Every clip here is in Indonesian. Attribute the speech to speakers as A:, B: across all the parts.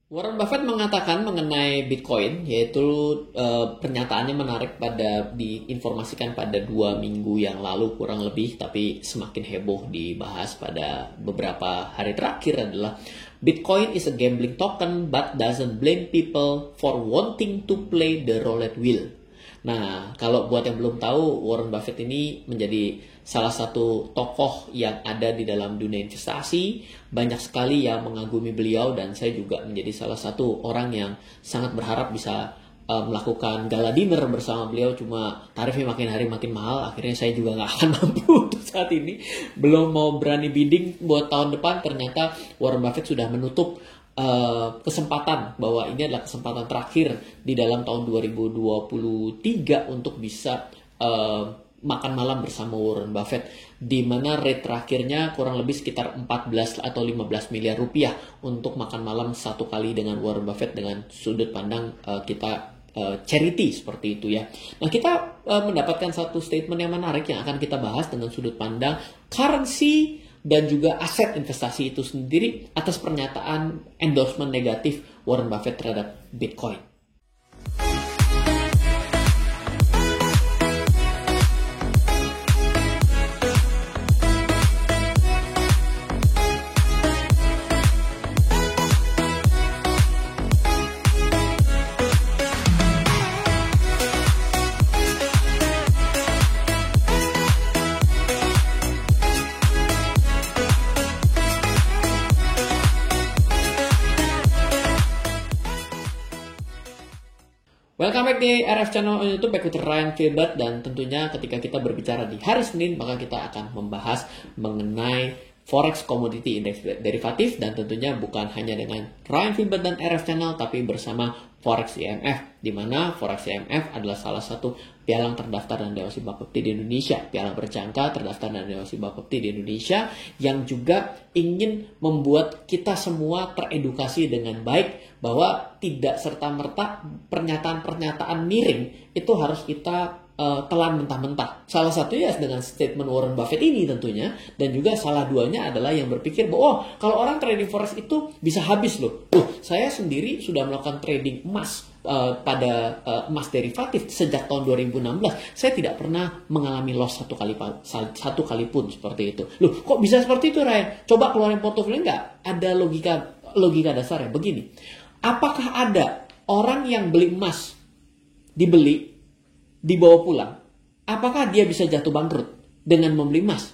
A: Warren Buffett mengatakan mengenai Bitcoin, yaitu pernyataannya menarik diinformasikan pada 2 minggu yang lalu kurang lebih, tapi semakin heboh dibahas pada beberapa hari terakhir adalah Bitcoin is a gambling token but doesn't blame people for wanting to play the roulette wheel. Nah, kalau buat yang belum tahu, Warren Buffett ini menjadi salah satu tokoh yang ada di dalam dunia investasi. Banyak sekali yang mengagumi beliau dan saya juga menjadi salah satu orang yang sangat berharap bisa melakukan gala dinner bersama beliau. Cuma tarifnya makin hari makin mahal, akhirnya saya juga nggak akan mampu untuk saat ini. Belum mau berani bidding buat tahun depan, ternyata Warren Buffett sudah menutup kesempatan bahwa ini adalah kesempatan terakhir di dalam tahun 2023 untuk bisa makan malam bersama Warren Buffett, di mana rate terakhirnya kurang lebih sekitar 14 atau 15 miliar rupiah untuk makan malam satu kali dengan Warren Buffett dengan sudut pandang kita charity seperti itu ya. Nah, kita mendapatkan satu statement yang menarik yang akan kita bahas dengan sudut pandang currency dan juga aset investasi itu sendiri atas pernyataan endorsement negatif Warren Buffett terhadap Bitcoin. Welcome back di RF Channel on YouTube, back with Ryan Filbert. Dan tentunya ketika kita berbicara di hari Senin, maka kita akan membahas mengenai Forex Commodity Index Derivatif. Dan tentunya bukan hanya dengan Ryan Filbert dan RF Channel, tapi bersama Forex IMF, di mana Forex IMF adalah salah satu pialang terdaftar dan dewas Bapepti di Indonesia, pialang berjangka terdaftar dan dewas Bapepti di Indonesia, yang juga ingin membuat kita semua teredukasi dengan baik bahwa tidak serta-merta pernyataan-pernyataan miring itu harus kita telan mentah-mentah. Salah satunya dengan statement Warren Buffett ini tentunya, dan juga salah duanya adalah yang berpikir bahwa kalau orang trading forex itu bisa habis loh. Saya sendiri sudah melakukan trading emas pada emas derivatif sejak tahun 2016. Saya tidak pernah mengalami loss satu kali pun seperti itu. Loh, kok bisa seperti itu, Ryan? Coba keluarin portofolio. Enggak, ada logika dasarnya begini. Apakah ada orang yang beli emas, dibeli, dibawa pulang, apakah dia bisa jatuh bangkrut dengan membeli emas?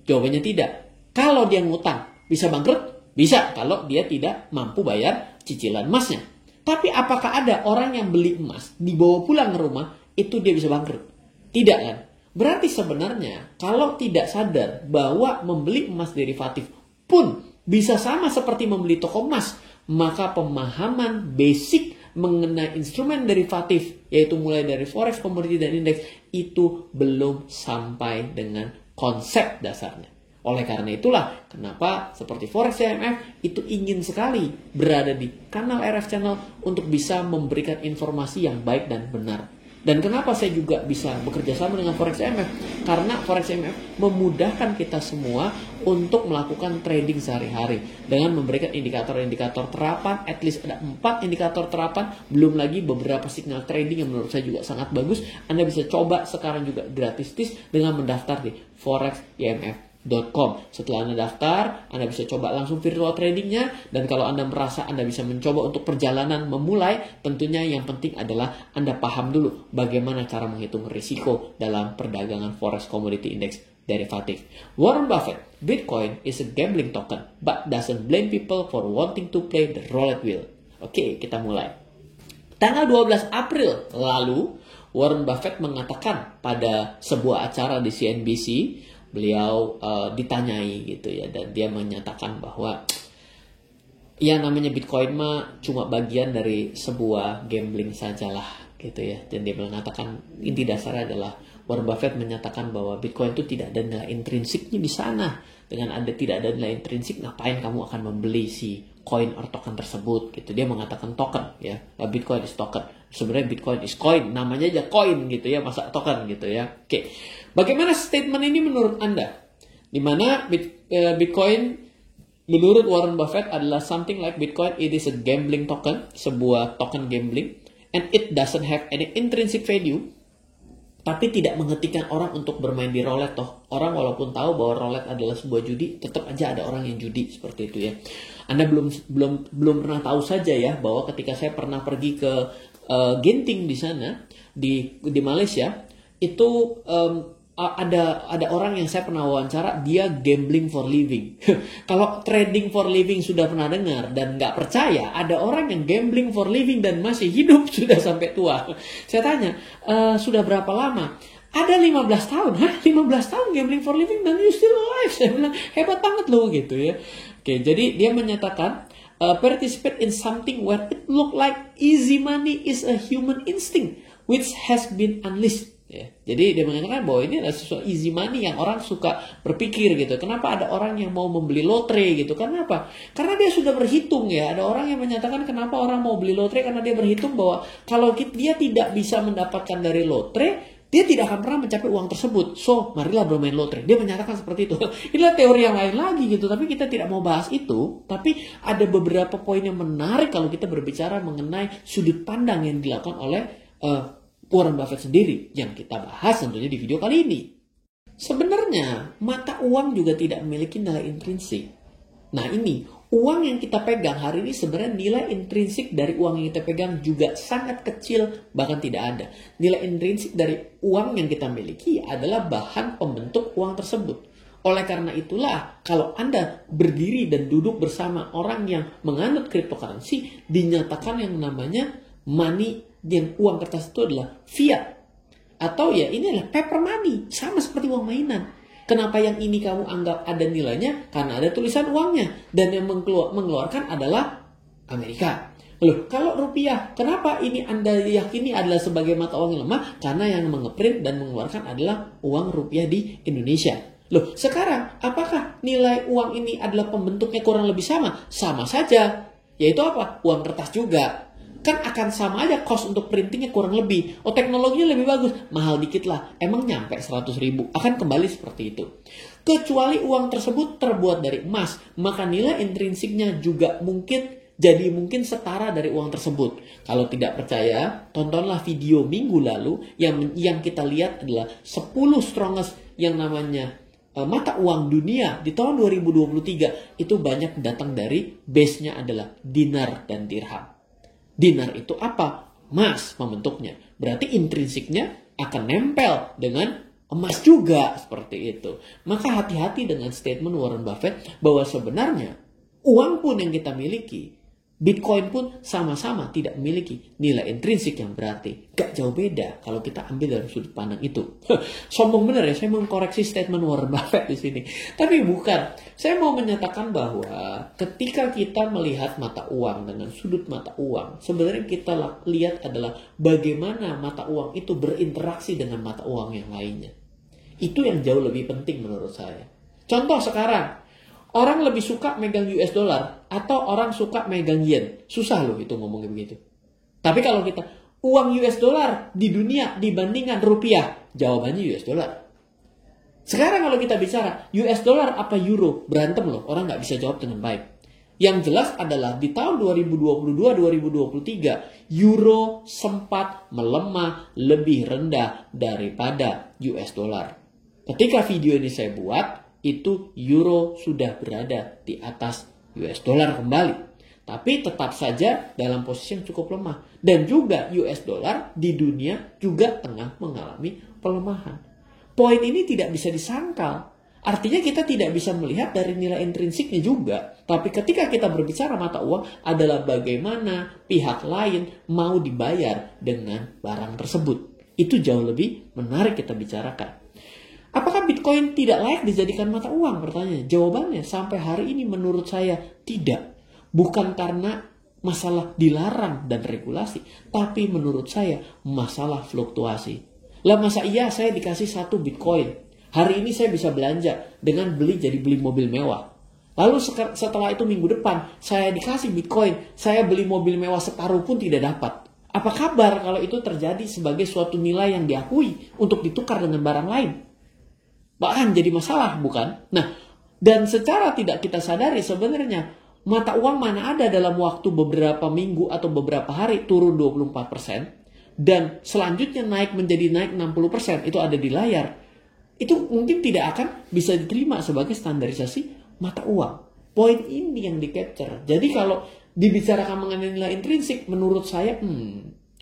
A: Jawabannya tidak. Kalau dia ngutang, bisa bangkrut? Bisa, kalau dia tidak mampu bayar cicilan emasnya. Tapi apakah ada orang yang beli emas, dibawa pulang ke rumah, itu dia bisa bangkrut? Tidak kan? Berarti sebenarnya, kalau tidak sadar bahwa membeli emas derivatif pun bisa sama seperti membeli toko emas, maka pemahaman basic mengenai instrumen derivatif, yaitu mulai dari forex, commodity, dan indeks, itu belum sampai dengan konsep dasarnya. Oleh karena itulah, kenapa seperti Forex IMF itu ingin sekali berada di kanal RF Channel untuk bisa memberikan informasi yang baik dan benar. Dan kenapa saya juga bisa bekerja sama dengan Forex IMF? Karena Forex IMF memudahkan kita semua untuk melakukan trading sehari-hari dengan memberikan indikator-indikator terapan, at least ada 4 indikator terapan, belum lagi beberapa signal trading yang menurut saya juga sangat bagus. Anda bisa coba sekarang juga gratis dengan mendaftar di foreximf.com. Setelah Anda daftar, Anda bisa coba langsung virtual tradingnya. Dan kalau Anda merasa Anda bisa mencoba untuk perjalanan memulai, tentunya yang penting adalah Anda paham dulu bagaimana cara menghitung risiko dalam perdagangan Forex Commodity Index Derivatif. Warren Buffett, Bitcoin is a gambling token but doesn't blame people for wanting to play the roulette wheel. Oke, kita mulai. Tanggal 12 April lalu, Warren Buffett mengatakan pada sebuah acara di CNBC, beliau ditanyai gitu ya, dan dia menyatakan bahwa ya namanya Bitcoin mah cuma bagian dari sebuah gambling sajalah gitu ya. Dan dia mengatakan inti dasarnya adalah Warren Buffett menyatakan bahwa Bitcoin itu tidak ada nilai intrinsiknya di sana. Dengan tidak ada nilai intrinsik, ngapain kamu akan membeli si coin or token tersebut gitu. Dia mengatakan token ya, Bitcoin is token. Sebenarnya Bitcoin is coin, namanya aja coin gitu ya, masa token gitu ya. Oke. Bagaimana statement ini menurut Anda? Di mana Bitcoin Menurut Warren Buffett adalah something like Bitcoin, it is a gambling token, sebuah token gambling, and it doesn't have any intrinsic value, tapi tidak menghentikan orang untuk bermain di roulette toh. Orang walaupun tahu bahwa roulette adalah sebuah judi, tetap aja ada orang yang judi seperti itu ya. Anda belum pernah tahu saja ya bahwa ketika saya pernah pergi ke Genting di sana di Malaysia itu ada orang yang saya pernah wawancara, dia gambling for living. Kalau trading for living sudah pernah dengar dan nggak percaya, ada orang yang gambling for living dan masih hidup sudah sampai tua. Saya tanya, sudah berapa lama? Ada 15 tahun. Hah? 15 tahun gambling for living dan you still alive? Saya bilang, hebat banget loh gitu ya. Oke, jadi dia menyatakan, participate in something where it look like easy money is a human instinct which has been unleashed. Ya, jadi dia mengatakan bahwa ini adalah sesuatu easy money yang orang suka berpikir gitu. Kenapa ada orang yang mau membeli lotre gitu? Karena apa? Karena dia sudah berhitung ya. Ada orang yang menyatakan kenapa orang mau beli lotre, karena dia berhitung bahwa kalau dia tidak bisa mendapatkan dari lotre, dia tidak akan pernah mencapai uang tersebut. So, marilah bermain lotre. Dia menyatakan seperti itu. Inilah teori yang lain lagi gitu. Tapi kita tidak mau bahas itu. Tapi ada beberapa poin yang menarik kalau kita berbicara mengenai sudut pandang yang dilakukan oleh Warren Buffett sendiri yang kita bahas tentunya di video kali ini. Sebenarnya mata uang juga tidak memiliki nilai intrinsik. Nah ini, uang yang kita pegang hari ini sebenarnya nilai intrinsik dari uang yang kita pegang juga sangat kecil, bahkan tidak ada. Nilai intrinsik dari uang yang kita miliki adalah bahan pembentuk uang tersebut. Oleh karena itulah, kalau Anda berdiri dan duduk bersama orang yang menganut cryptocurrency, dinyatakan yang namanya money, yang uang kertas itu adalah fiat. Atau ya ini adalah paper money, sama seperti uang mainan. Kenapa yang ini kamu anggap ada nilainya? Karena ada tulisan uangnya. Dan yang mengeluarkan adalah Amerika. Loh, kalau rupiah, kenapa ini Anda yakini adalah sebagai mata uang yang lemah? Karena yang mengeprint dan mengeluarkan adalah uang rupiah di Indonesia. Loh, sekarang apakah nilai uang ini adalah pembentuknya kurang lebih sama? Sama saja. Yaitu apa? Uang kertas juga. Kan akan sama aja cost untuk printingnya kurang lebih. Oh, teknologinya lebih bagus, mahal dikit lah. Emang nyampe 100.000, akan kembali seperti itu. Kecuali uang tersebut terbuat dari emas, maka nilai intrinsiknya juga mungkin setara dari uang tersebut. Kalau tidak percaya, tontonlah video minggu lalu yang kita lihat adalah 10 strongest yang namanya mata uang dunia di tahun 2023. Itu banyak datang dari base-nya adalah dinar dan dirham. Dinar itu apa? Emas membentuknya. Berarti intrinsiknya akan nempel dengan emas juga seperti itu. Maka hati-hati dengan statement Warren Buffett bahwa sebenarnya uang pun yang kita miliki, Bitcoin pun sama-sama tidak memiliki nilai intrinsik yang berarti. Gak jauh beda kalau kita ambil dari sudut pandang itu. Sombong bener ya, saya mengkoreksi statement Warren Buffett di sini. Tapi bukan. Saya mau menyatakan bahwa ketika kita melihat mata uang dengan sudut mata uang, sebenarnya kita lihat adalah bagaimana mata uang itu berinteraksi dengan mata uang yang lainnya. Itu yang jauh lebih penting menurut saya. Contoh sekarang, orang lebih suka megang US dollar atau orang suka megang yen. Susah loh itu ngomongnya begitu. Tapi kalau kita uang US dollar di dunia dibandingkan rupiah, jawabannya US dollar. Sekarang kalau kita bicara US dollar apa euro, berantem loh. Orang nggak bisa jawab dengan baik. Yang jelas adalah di tahun 2022-2023, euro sempat melemah lebih rendah daripada US dollar. Ketika video ini saya buat, itu euro sudah berada di atas US dollar kembali. Tapi tetap saja dalam posisi yang cukup lemah. Dan juga US dollar di dunia juga tengah mengalami pelemahan. Poin ini tidak bisa disangkal. Artinya kita tidak bisa melihat dari nilai intrinsiknya juga. Tapi ketika kita berbicara mata uang adalah bagaimana pihak lain mau dibayar dengan barang tersebut. Itu jauh lebih menarik kita bicarakan. Apakah Bitcoin tidak layak dijadikan mata uang? Pertanyaannya. Jawabannya sampai hari ini menurut saya tidak. Bukan karena masalah dilarang dan regulasi. Tapi menurut saya masalah fluktuasi. Lah masa iya saya dikasih 1 Bitcoin. Hari ini saya bisa belanja dengan beli mobil mewah. Lalu setelah itu minggu depan saya dikasih Bitcoin. Saya beli mobil mewah separuh pun tidak dapat. Apa kabar kalau itu terjadi sebagai suatu nilai yang diakui untuk ditukar dengan barang lain? Bahkan jadi masalah, bukan? Nah, Dan secara tidak kita sadari sebenarnya mata uang mana ada dalam waktu beberapa minggu atau beberapa hari turun 24% dan selanjutnya naik 60%, itu ada di layar. Itu mungkin tidak akan bisa diterima sebagai standarisasi mata uang. Poin ini yang di-capture. Jadi kalau dibicarakan mengenai nilai intrinsik, menurut saya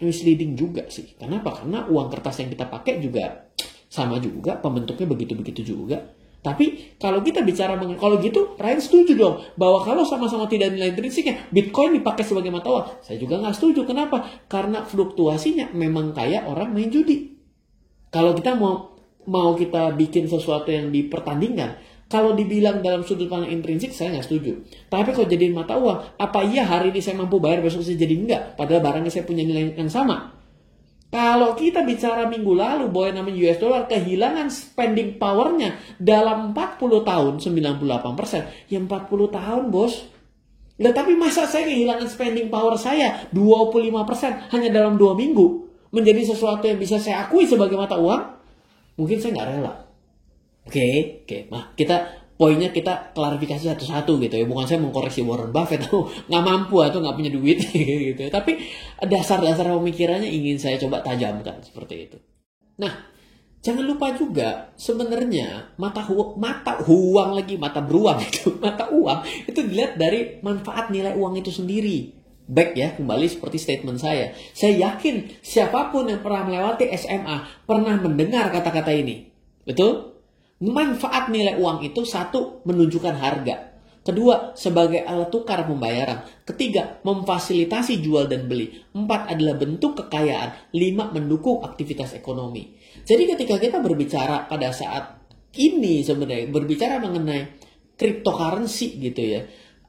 A: misleading juga sih. Kenapa? Karena uang kertas yang kita pakai juga sama juga, pembentuknya begitu-begitu juga. Tapi kalau kita bicara kalau gitu, Ryan setuju dong bahwa kalau sama-sama tidak nilai intrinsiknya, Bitcoin dipakai sebagai mata uang. Saya juga nggak setuju. Kenapa? Karena fluktuasinya memang kayak orang main judi. Kalau kita mau kita bikin sesuatu yang dipertandingkan, kalau dibilang dalam sudut pandang intrinsik, saya nggak setuju. Tapi kalau jadiin mata uang, apa iya hari ini saya mampu bayar, besok saya jadi enggak? Padahal barangnya saya punya nilai yang sama. Kalau kita bicara minggu lalu bahwa yang namanya US dollar kehilangan spending power-nya dalam 40 tahun 98%, ya 40 tahun bos. Nah, tapi masa saya kehilangan spending power saya 25% hanya dalam 2 minggu menjadi sesuatu yang bisa saya akui sebagai mata uang? Mungkin saya nggak rela. Oke. Nah, poinnya kita klarifikasi satu-satu gitu ya. Bukan saya mengkoreksi Warren Buffett atau nggak mampu atau nggak punya duit gitu ya. Tapi dasar-dasar pemikirannya ingin saya coba tajamkan seperti itu. Nah, jangan lupa juga sebenarnya mata beruang itu mata uang itu dilihat dari manfaat nilai uang itu sendiri. Back ya, kembali seperti statement saya. Saya yakin siapapun yang pernah melewati SMA pernah mendengar kata-kata ini. Betul? Manfaat nilai uang itu satu, menunjukkan harga. Kedua, sebagai alat tukar pembayaran. Ketiga, memfasilitasi jual dan beli. 4 adalah bentuk kekayaan. 5, mendukung aktivitas ekonomi. Jadi ketika kita berbicara pada saat ini sebenarnya, berbicara mengenai cryptocurrency gitu ya.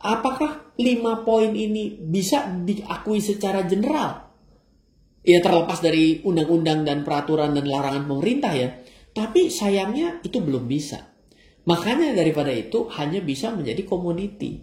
A: Apakah 5 poin ini bisa diakui secara general? Ya terlepas dari undang-undang dan peraturan dan larangan pemerintah ya. Tapi sayangnya itu belum bisa. Makanya daripada itu hanya bisa menjadi komoditi.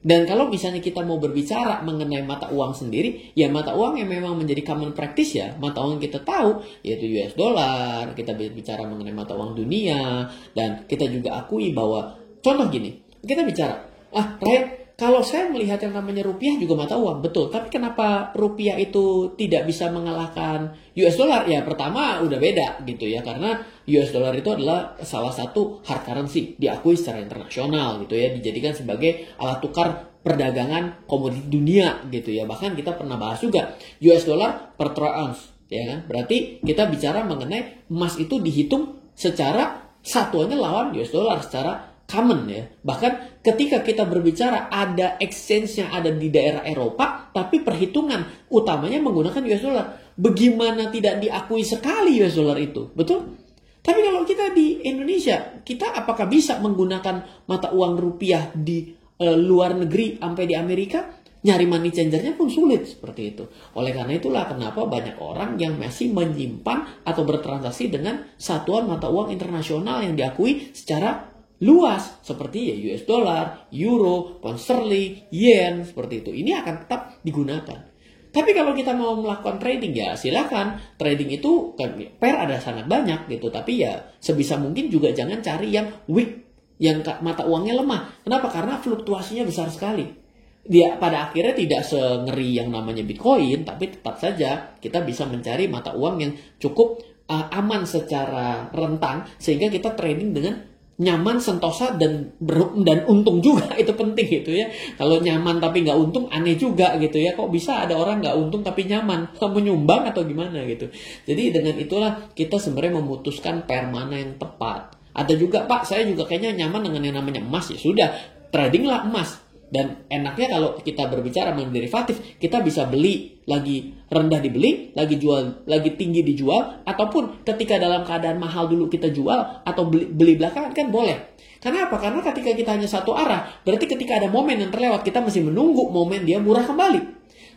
A: Dan kalau misalnya kita mau berbicara mengenai mata uang sendiri, ya mata uang yang memang menjadi common practice ya, mata uang yang kita tahu yaitu US dollar, kita bicara mengenai mata uang dunia, dan kita juga akui bahwa, contoh gini, kita bicara, Ryan, kalau saya melihat yang namanya rupiah juga mata uang, betul. Tapi kenapa rupiah itu tidak bisa mengalahkan US dollar? Ya pertama udah beda gitu ya. Karena US dollar itu adalah salah satu hard currency. Diakui secara internasional gitu ya. Dijadikan sebagai alat tukar perdagangan komoditi dunia gitu ya. Bahkan kita pernah bahas juga US dollar per troy ounce. Ya kan? Berarti kita bicara mengenai emas itu dihitung secara satuannya lawan US dollar secara common ya. Bahkan ketika kita berbicara ada exchange-nya ada di daerah Eropa, tapi perhitungan utamanya menggunakan US dollar. Bagaimana tidak diakui sekali US dollar itu? Betul? Tapi kalau kita di Indonesia, kita apakah bisa menggunakan mata uang rupiah di luar negeri sampai di Amerika? Nyari money changer-nya pun sulit seperti itu. Oleh karena itulah kenapa banyak orang yang masih menyimpan atau bertransaksi dengan satuan mata uang internasional yang diakui secara luas seperti ya US dollar, euro, pound sterling, yen seperti itu. Ini akan tetap digunakan. Tapi kalau kita mau melakukan trading ya silakan. Trading itu kan pair ada sangat banyak gitu. Tapi ya sebisa mungkin juga jangan cari yang weak, yang mata uangnya lemah. Kenapa? Karena fluktuasinya besar sekali. Dia pada akhirnya tidak sengeri yang namanya Bitcoin, tapi tetap saja kita bisa mencari mata uang yang cukup aman secara rentang sehingga kita trading dengan nyaman, sentosa, dan untung juga. Itu penting gitu ya. Kalau nyaman tapi nggak untung aneh juga gitu ya. Kok bisa ada orang nggak untung tapi nyaman, menyumbang atau gimana gitu. Jadi dengan itulah kita sebenarnya memutuskan pair mana yang tepat. Ada juga, Pak saya juga kayaknya nyaman dengan yang namanya emas. Ya sudah, tradinglah emas. Dan enaknya kalau kita berbicara mengenai derivatif, kita bisa beli lagi rendah dibeli, lagi jual lagi tinggi dijual, ataupun ketika dalam keadaan mahal dulu kita jual atau beli belakangan kan boleh. Karena apa? Karena ketika kita hanya satu arah, berarti ketika ada momen yang terlewat kita masih menunggu momen dia murah kembali.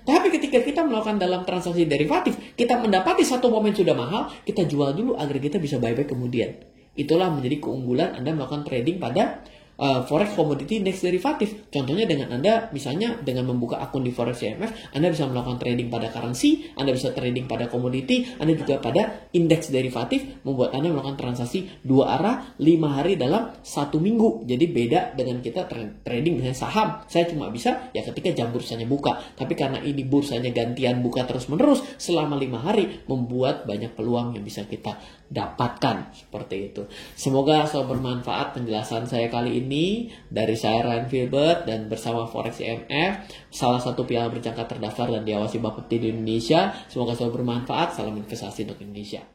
A: Tapi ketika kita melakukan dalam transaksi derivatif, kita mendapati satu momen sudah mahal, kita jual dulu agar kita bisa buyback kemudian. Itulah menjadi keunggulan Anda melakukan trading pada Forex Commodity Index Derivatif. Contohnya dengan Anda misalnya dengan membuka akun di Forex CMF, Anda bisa melakukan trading pada currency, Anda bisa trading pada komoditi, Anda juga pada indeks derivatif, membuat Anda melakukan transaksi 2 arah 5 hari dalam 1 minggu. Jadi beda dengan kita trading misalnya saham. Saya cuma bisa ya ketika jam bursanya buka. Tapi karena ini bursanya gantian buka terus-menerus selama 5 hari, membuat banyak peluang yang bisa kita dapatkan. Seperti itu. Semoga selalu bermanfaat penjelasan saya kali ini. Dari saya Ryan Filbert dan bersama Forex CMF, salah satu piala berjangka terdaftar dan diawasi Bapepti di Indonesia. Semoga selalu bermanfaat. Salam investasi untuk Indonesia.